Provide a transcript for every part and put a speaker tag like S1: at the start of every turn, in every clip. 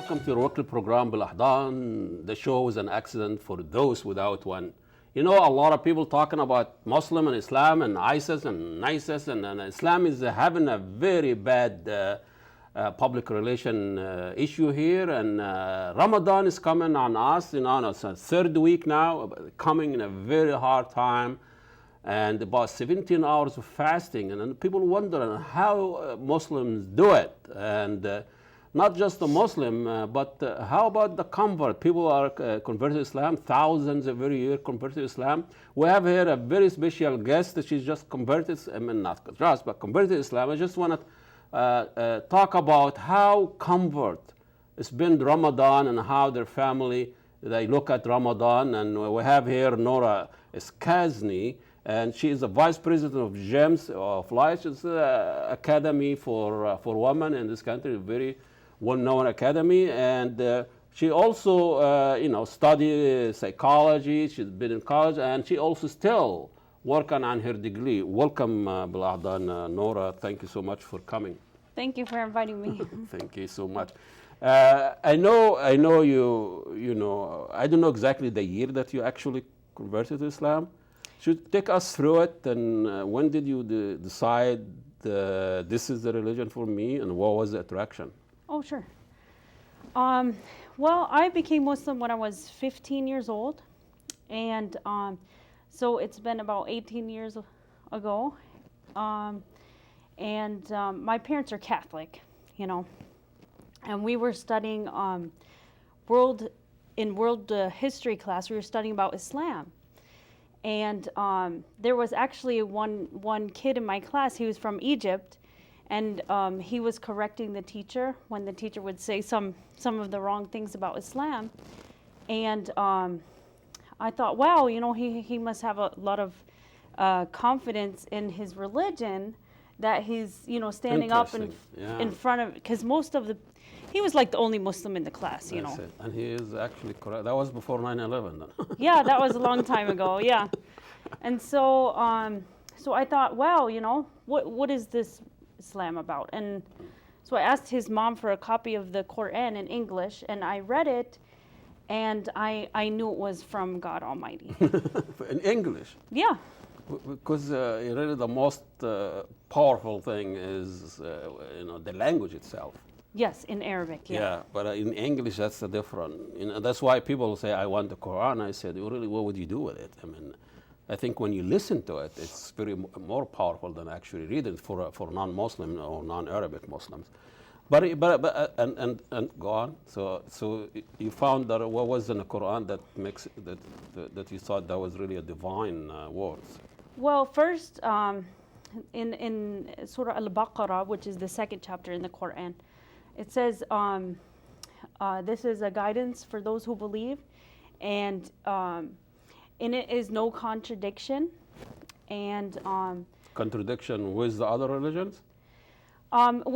S1: welcome to your weekly program BelAhdan. The show is an accident for those without one. You know, a lot of people talking about Muslim and Islam and ISIS and ISIS, and Islam is having a very bad public relation issue here, and Ramadan is coming on us, you know, it's a third week now, coming in a very hard time, and about 17 hours of fasting, and then people wonder how Muslims do it, and not just the Muslim, but how about the convert? People are converted to Islam, thousands every year convert to Islam. We have here a very special guest. She's just converted, I mean not just, but converted to Islam. I just want to talk about how convert spend Ramadan and how their family, they look at Ramadan. And we have here Noora Scasny, and she is the vice president of GEMS of Life. It's an academy for women in this country, very well-known academy, and she also, studied psychology. She's been in college, and she also still working on her degree. Welcome, BelAhdan, Noora. Thank you so much for coming.
S2: Thank you for inviting me.
S1: Thank you so much. I know you. You know, I don't know exactly the year that you actually converted to Islam. Should you take us through it, and when did you decide this is the religion for me, and what was the attraction?
S2: Oh, sure. Well, I became Muslim when I was 15 years old, and so it's been about 18 years ago. My parents are Catholic, you know, and we were studying world history class. We were studying about Islam, and there was actually one kid in my class. He was from Egypt. And he was correcting the teacher when the teacher would say some of the wrong things about Islam. And I thought, wow, you know, he must have a lot of confidence in his religion that he's, you know, standing up in front of, because he was like the only Muslim in the class, you know.
S1: It. And he is actually correct. That was before 9/11 then.
S2: Yeah, that was a long time ago, yeah. And so I thought, wow, you know, what is this Islam about? And so I asked his mom for a copy of the Quran in English, and I read it, and I knew it was from God Almighty.
S1: In English?
S2: Yeah.
S1: Because really the most powerful thing is the language itself.
S2: Yes, in Arabic. Yeah.
S1: Yeah, but in English that's the different. You know, that's why people say, "I want the Quran." I said, "Well, really, what would you do with it?" I mean, I think when you listen to it, it's very more powerful than actually reading it for non-Muslim or non-Arabic Muslims. But go on. So you found that what was in the Quran that makes that you thought that was really a divine words?
S2: Well, first in Surah Al-Baqarah, which is the second chapter in the Quran, it says, "This is a guidance for those who believe," and in it is no contradiction, and
S1: contradiction with the other religions.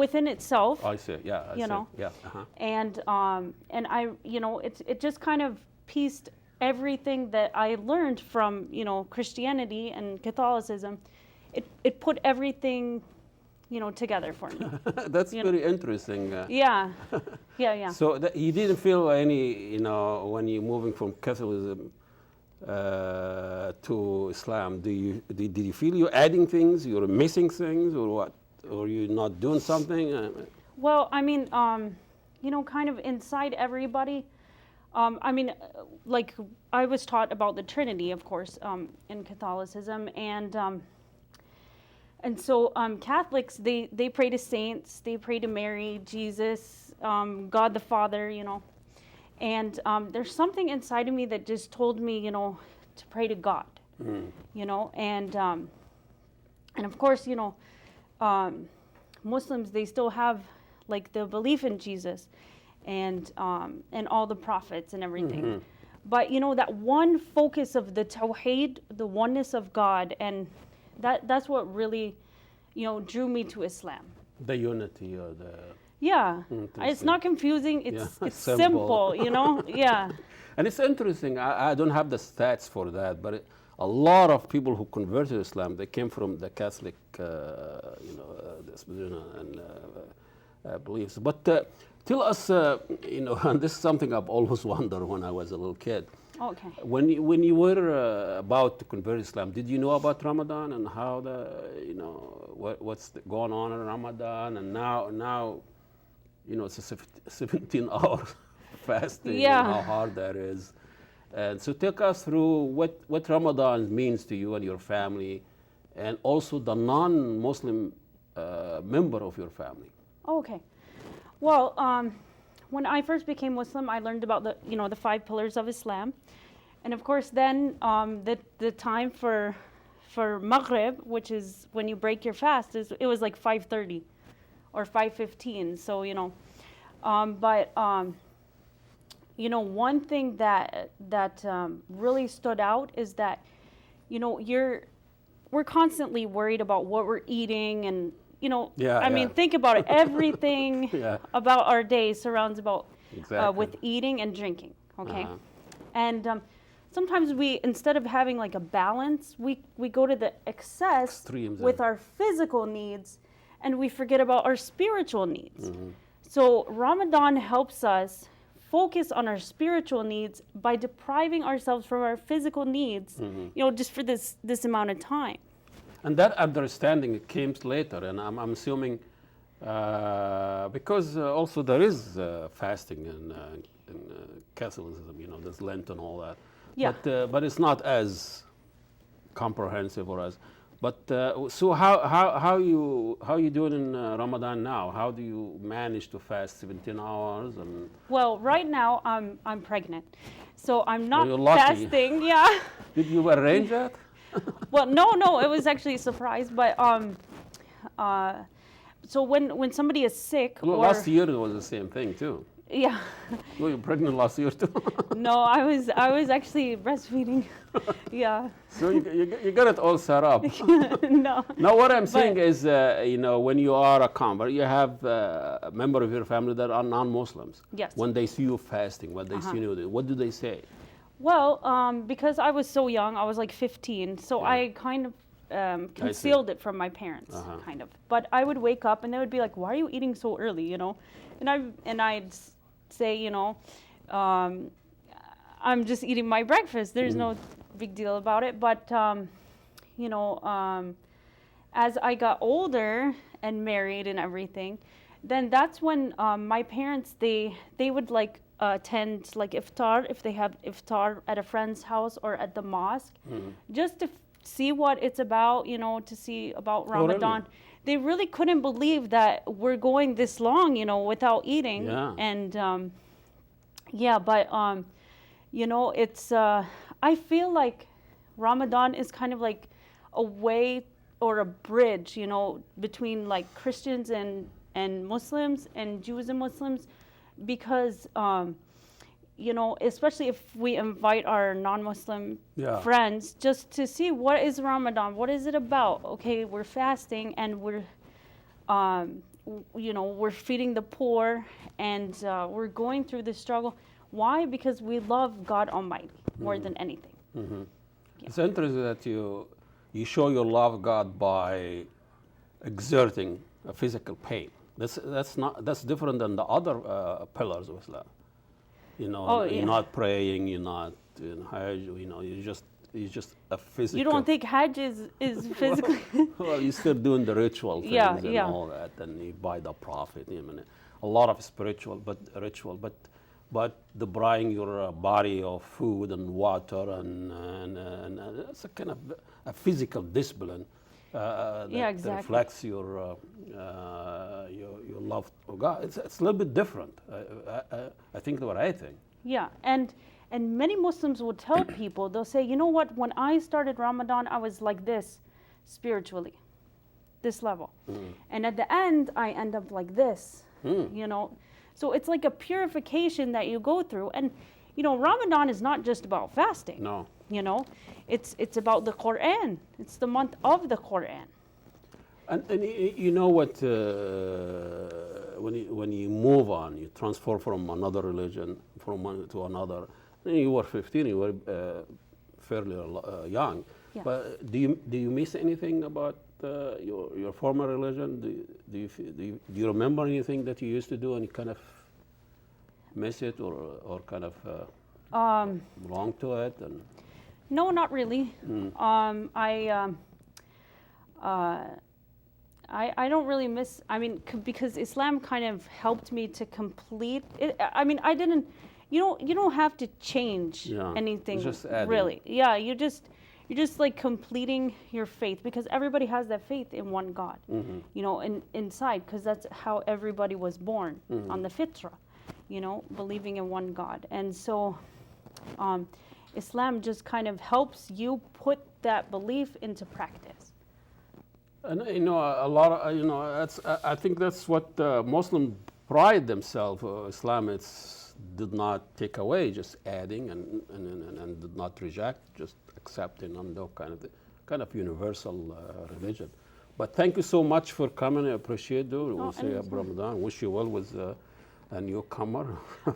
S2: Within itself.
S1: I see. Yeah. I see. Yeah. Uh-huh.
S2: And I, you know, it just kind of pieced everything that I learned from, you know, Christianity and Catholicism. It put everything, you know, together for me.
S1: That's very interesting.
S2: Yeah. Yeah.
S1: So you didn't feel any, you know, when you're moving from Catholicism to Islam, did you feel you're adding things, you're missing things, or what? Or you're not doing something?
S2: Well, I mean, you know, kind of inside everybody. I mean, like I was taught about the Trinity, of course, in Catholicism, and so Catholics, they pray to saints, they pray to Mary, Jesus, God the Father, you know. And there's something inside of me that just told me, you know, to pray to God, you know. And of course, you know, Muslims, they still have like the belief in Jesus and all the prophets and everything. Mm-hmm. But, you know, that one focus of the Tawheed, the oneness of God, and that's what really, you know, drew me to Islam.
S1: The unity or the...
S2: Yeah, it's not confusing. It's simple, you know. Yeah.
S1: And it's interesting. I don't have the stats for that, but a lot of people who converted to Islam, they came from the Catholic, beliefs. But Tell us, and this is something I've always wondered when I was a little kid.
S2: Okay.
S1: When you were about to convert Islam, did you know about Ramadan and how what's going on in Ramadan? And now, it's a 17-hour fasting
S2: Yeah.
S1: and how hard that is. And so take us through what Ramadan means to you and your family, and also the non-Muslim member of your family.
S2: Okay. Well, when I first became Muslim, I learned about the 5 pillars of Islam, and of course, then the time for Maghrib, which is when you break your fast, it was like 5:30 or 5:15. So one thing that really stood out is that we're constantly worried about what we're eating, and I mean, think about it. Everything about our day surrounds about with eating and drinking. Okay, and sometimes we, instead of having like a balance, we go to the excess
S1: Extremes,
S2: with our physical needs, and we forget about our spiritual needs. So Ramadan helps us focus on our spiritual needs by depriving ourselves from our physical needs, just for this amount of time.
S1: And that understanding came later, and I'm assuming because also there is fasting in Catholicism, there's Lent and all that.
S2: Yeah.
S1: But it's not as comprehensive or as. But so how you doing in Ramadan now? How do you manage to fast 17 hours? And
S2: well, right now I'm pregnant, so I'm not
S1: you're lucky.
S2: fasting. Yeah.
S1: Did you arrange that?
S2: Well, no, it was actually a surprise. But so when somebody is sick,
S1: Well, last year it was the same thing too.
S2: Yeah.
S1: Were you pregnant last year too?
S2: No, I was actually breastfeeding. Yeah.
S1: So you got it all set up.
S2: No.
S1: Now what I'm saying is, when you are a convert, you have a member of your family that are non-Muslims.
S2: Yes.
S1: When they see you fasting, when they see you, what do they say?
S2: Well, because I was so young, I was like 15, so I kind of concealed it from my parents, kind of. But I would wake up and they would be like, "Why are you eating so early?" And I'd say, I'm just eating my breakfast. There's no big deal about it. But as I got older and married and everything, then that's when my parents they would like attend like iftar, if they have iftar at a friend's house or at the mosque, just to see what it's about, to see about Ramadan.
S1: Really?
S2: They really couldn't believe that we're going this long, without eating.
S1: Yeah.
S2: And but it's I feel like Ramadan is kind of like a way or a bridge, between like Christians and Muslims and Jews and Muslims, because especially if we invite our non-Muslim friends just to see what is Ramadan, what is it about. Okay, we're fasting and we're we're feeding the poor, and we're going through this struggle. Why? Because we love God Almighty more than anything. Yeah.
S1: It's interesting that you show your love of God by exerting a physical pain. That's different than the other pillars of Islam. You're not praying, you're not in Hajj, you're just a physical.
S2: You don't think Hajj is physically?
S1: Well, you're still doing the ritual things and all that, and you buy the Prophet. A lot of spiritual, but depriving your body of food and water and it's a kind of a physical discipline that reflects your love for God. It's a little bit different. I think the right thing.
S2: Yeah, and many Muslims will tell people, they'll say, you know what, when I started Ramadan, I was like this spiritually, this level. And at the end, I end up like this, So it's like a purification that you go through. And, Ramadan is not just about fasting.
S1: No.
S2: It's about the Quran. It's the month of the Quran.
S1: And you know what, when you move on, you transfer from another religion, from one to another. You were 15, you were fairly young.
S2: Yeah.
S1: But do you miss anything about your former religion? Do you remember anything that you used to do, any kind of miss it or kind of belong to it? And
S2: No, not really. I don't really miss. I mean, because Islam kind of helped me to complete it. I mean, I didn't. You don't have to change
S1: Yeah,
S2: anything
S1: just adding.
S2: really. Yeah, you're just like completing your faith, because everybody has that faith in one God. Inside, because that's how everybody was born on the fitra. Believing in one God, and so. Islam just kind of helps you put that belief into practice.
S1: And a lot of I think that's what Muslims pride themselves. Islam did not take away, just adding and did not reject, just accepting under kind of universal religion. But thank you so much for coming. I appreciate it. We'll say Happy Ramadan. Wish you well with a newcomer.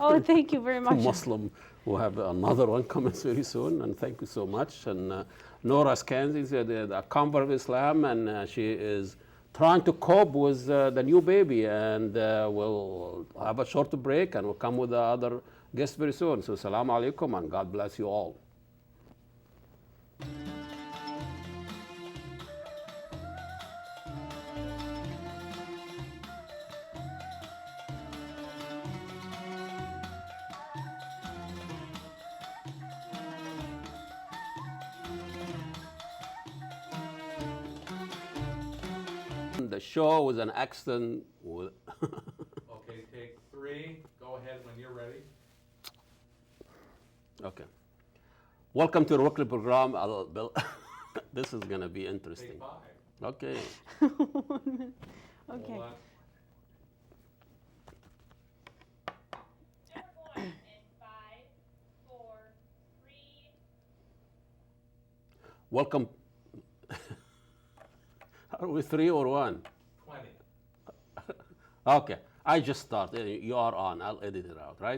S2: Oh, thank you very much.
S1: Muslim. We'll have another one coming very soon, and thank you so much. And Noora Scasny is a convert of Islam, and she is trying to cope with the new baby. And we'll have a short break, and we'll come with the other guests very soon. So, Assalamu alaikum, and God bless you all. The show was an accident.
S3: Okay, take 3. Go ahead when you're ready.
S1: Okay. Welcome to the weekly program. This is going to be interesting.
S3: Take 5.
S1: Okay.
S2: Okay.
S3: Hold on.
S4: In 5, 4, 3.
S1: Welcome. Are we 3 or 1?
S3: 20.
S1: Okay. I just started. You are on. I'll edit it out, right?